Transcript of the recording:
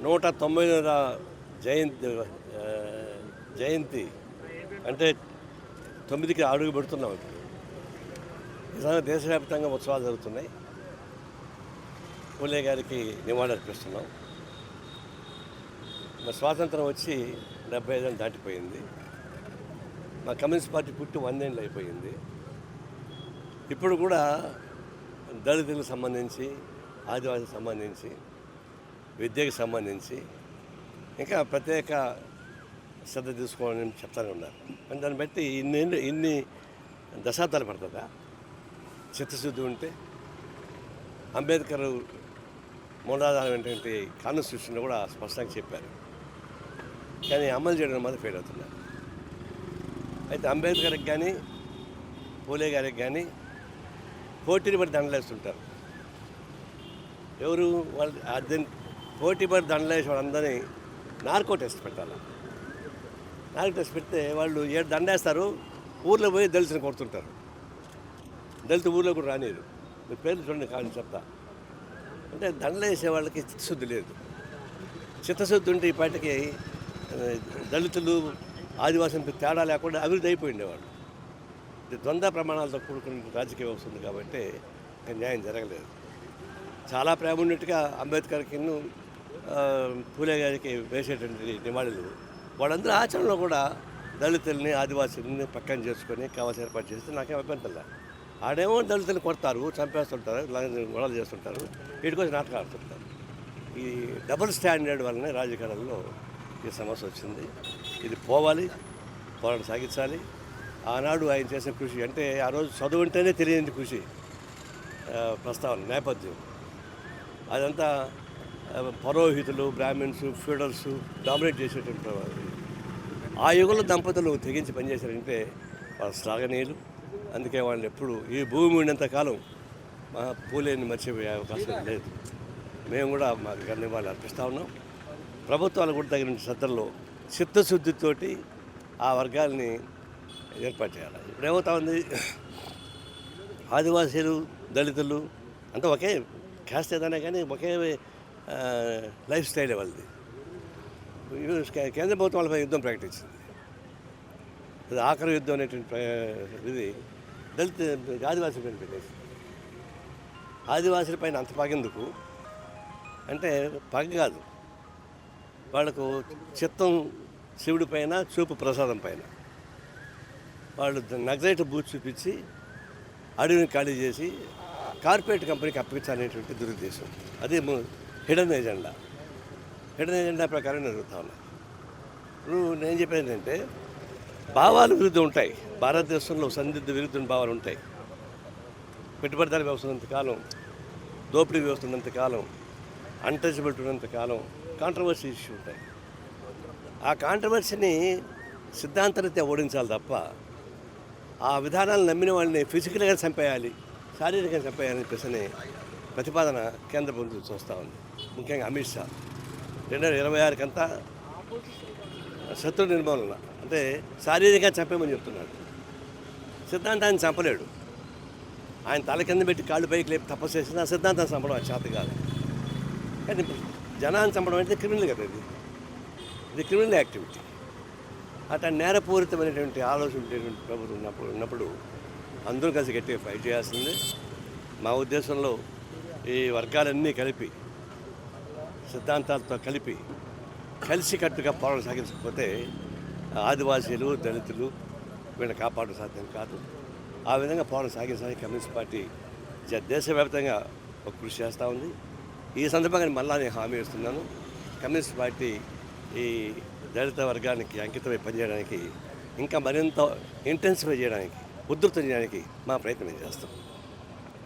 190వ జయంతి జయంతి అంటే 9కి అడుగు పెడుతున్నాం. ఇప్పుడు నిజంగా దేశవ్యాప్తంగా ఉత్సవాలు జరుగుతున్నాయి. పూలే గారికి నివాళులు అర్పిస్తున్నాం. మా స్వాతంత్రం వచ్చి 75 ఏళ్ళు దాటిపోయింది. మా కమ్యూనిస్ట్ పార్టీ పుట్టి 100 ఏళ్ళు అయిపోయింది. ఇప్పుడు కూడా దళితులకు సంబంధించి, ఆదివాసులకు సంబంధించి, విద్యకు సంబంధించి ఇంకా ప్రత్యేక శ్రద్ధ తీసుకోవాలని చెప్తానే ఉన్నారు. అని దాన్ని బట్టి ఇన్ని దశాబ్దాలు పడుతుందా చిత్తశుద్ధి ఉంటే? అంబేద్కర్ మూలాధారమైనటువంటి కాన్స్టిట్యూషన్లో కూడా స్పష్టంగా చెప్పారు. కానీ అమలు చేయడం మాత్రం ఫెయిల్ అవుతున్నారు. అయితే అంబేద్కర్కి కానీ పూలే గారికి కానీ పోటీని బట్టి దండలేస్తుంటారు. ఎవరు వాళ్ళు అర్థం పోటీ పడి దండలేసి వాళ్ళందరినీ నార్కో టెస్ట్ పెట్టాలి. నార్కో టెస్ట్ పెడితే వాళ్ళు 7 దండేస్తారు, ఊర్లో పోయి దళితుని కొడుతుంటారు. దళిత ఊర్లో కూడా రానిరు. మీ పేర్లు చూడండి, కాదు చెప్తా. అంటే దండలు వేసే వాళ్ళకి చిత్తశుద్ధి లేదు. చిత్తశుద్ధి ఉంటే ఈ పాటికి దళితులు ఆదివాసులకు తేడా లేకుండా అభివృద్ధి అయిపోయిండేవాడు. ఇది ద్వంద్వ ప్రమాణాలతో కూడుకున్న రాజకీయ వ్యవస్థ ఉంది కాబట్టి న్యాయం జరగలేదు. చాలా ప్రేమ ఉన్నట్టుగా అంబేద్కర్కి పూలే గారికి వేసేటువంటి నివాళులు వాళ్ళందరూ ఆచరణలో కూడా దళితుల్ని ఆదివాసుల్ని పక్కన చేసుకొని కావాల్సిన ఏర్పాటు చేస్తే నాకేం అభ్యంతరం లేదు. ఆడేమో దళితులు కొడతారు, చంపేస్తుంటారు, గొడవలు చేస్తుంటారు, వీటి కోసం నాటకాలు ఆడుతుంటారు. ఈ డబుల్ స్టాండర్డ్ వల్లనే రాజకీయాలలో ఈ సమస్య వచ్చింది. ఇది పోవాలి, పోరాటం సాగించాలి. ఆనాడు ఆయన చేసిన కృషి అంటే ఆ రోజు చదువు ఉంటేనే తెలియని కృషి, ప్రస్తావన నేపథ్యం అదంతా పౌరోహితులు, బ్రాహ్మిన్స్, ఫ్యూడల్స్ డామినేట్ చేసేటువంటి ఆ యుగంలో దంపతులు తెగించి పనిచేశారంటే వాళ్ళు శ్లాఘనీయులు. అందుకే వాళ్ళు ఎప్పుడు ఈ భూమి ఉన్నంతకాలం మా పూలేని మర్చిపోయే అవకాశం లేదు. మేము కూడా మాకు అన్ని వాళ్ళు అర్పిస్తూ ఉన్నాం. ప్రభుత్వాలు కూడా తగిన శ్రద్ధల్లో చిత్తశుద్ధితోటి ఆ వర్గాల్ని ఏర్పాటు చేయాలి. ఇప్పుడు ఏమవుతా ఉంది, ఆదివాసీలు దళితులు అంతా ఒకే క్యాస్ట్ ఏదైనా కానీ ఒకే లైఫ్ స్టైల్ వాళ్ళది. కేంద్ర ప్రభుత్వం వాళ్ళపై యుద్ధం ప్రకటించింది. అది ఆఖరి యుద్ధం అనేటువంటి ఇది దళిత ఆదివాసుల పైన పెట్టేసి, ఆదివాసుల పైన అంత పగెందుకు అంటే పగ కాదు, వాళ్లకు చిత్తం శివుడి పైన, చూపు ప్రసాదం పైన. వాళ్ళు నక్సలైట్ బూత్ చూపించి అడవిని ఖాళీ చేసి కార్పొరేట్ కంపెనీకి అప్పగించాలనేటువంటి దురుద్దేశం. అది హిడెన్ ఎజెండా ప్రకారం జరుగుతూ ఉన్నాయి. ఇప్పుడు నేను చెప్పేది ఏంటంటే భావాలు విరుద్ధం ఉంటాయి. భారతదేశంలో సందిగ్ధ విరుద్ధ భావాలు ఉంటాయి. పెట్టుబడిదారి వ్యవస్థ ఉన్నంతకాలం, దోపిడీ వ్యవస్థ ఉన్నంతకాలం, అన్టచబిలిటీ ఉన్నంతకాలం కాంట్రవర్సీ ఇష్యూ ఉంటాయి. ఆ కాంట్రవర్సీని సిద్ధాంతరీత్యా ఓడించాలి తప్ప ఆ విధానాలు నమ్మిన వాళ్ళని ఫిజికల్గా చంపేయాలి, శారీరకంగా చంపేయాలని ప్రతిపాదన కేంద్ర ప్రభుత్వం చూస్తూ ఉంది. ముఖ్యంగా అమిత్ షా 2026కంతా శత్రు నిర్మూలన అంటే శారీరకంగా చంపేమని చెప్తున్నాడు. సిద్ధాంతాన్ని చంపలేడు. ఆయన తల కింద పెట్టి కాళ్ళు పైకి లేపి తపస్సు చేసిన సిద్ధాంతాన్ని చంపడం అది చేత కాదు. కానీ జనాన్ని చంపడం అంటే క్రిమినల్ కదా, ఇది క్రిమినల్ యాక్టివిటీ. అట్లా నేరపూరితమైనటువంటి ఆలోచన ఉండేటువంటి ప్రభుత్వం ఉన్నప్పుడు అందరూ కలిసి గట్టిగా ఫైట్ చేయాల్సిందే. మా ఉద్దేశంలో ఈ వర్గాలన్నీ కలిపి, సిద్ధాంతాలతో కలిసికట్టుగా పోరాటం సాగించకపోతే ఆదివాసీలు, దళితులు వీళ్ళని కాపాడడం సాధ్యం కాదు. ఆ విధంగా పోరాటం సాగించడానికి కమ్యూనిస్ట్ పార్టీ దేశవ్యాప్తంగా ఒక కృషి చేస్తూ ఉంది. ఈ సందర్భంగా మళ్ళా నేను హామీ ఇస్తున్నాను, కమ్యూనిస్ట్ పార్టీ ఈ దళిత వర్గానికి అంకితమై పనిచేయడానికి, ఇంకా మరింత ఇంటెన్సిఫై చేయడానికి, ఉధృతం చేయడానికి మా ప్రయత్నం చేస్తాం.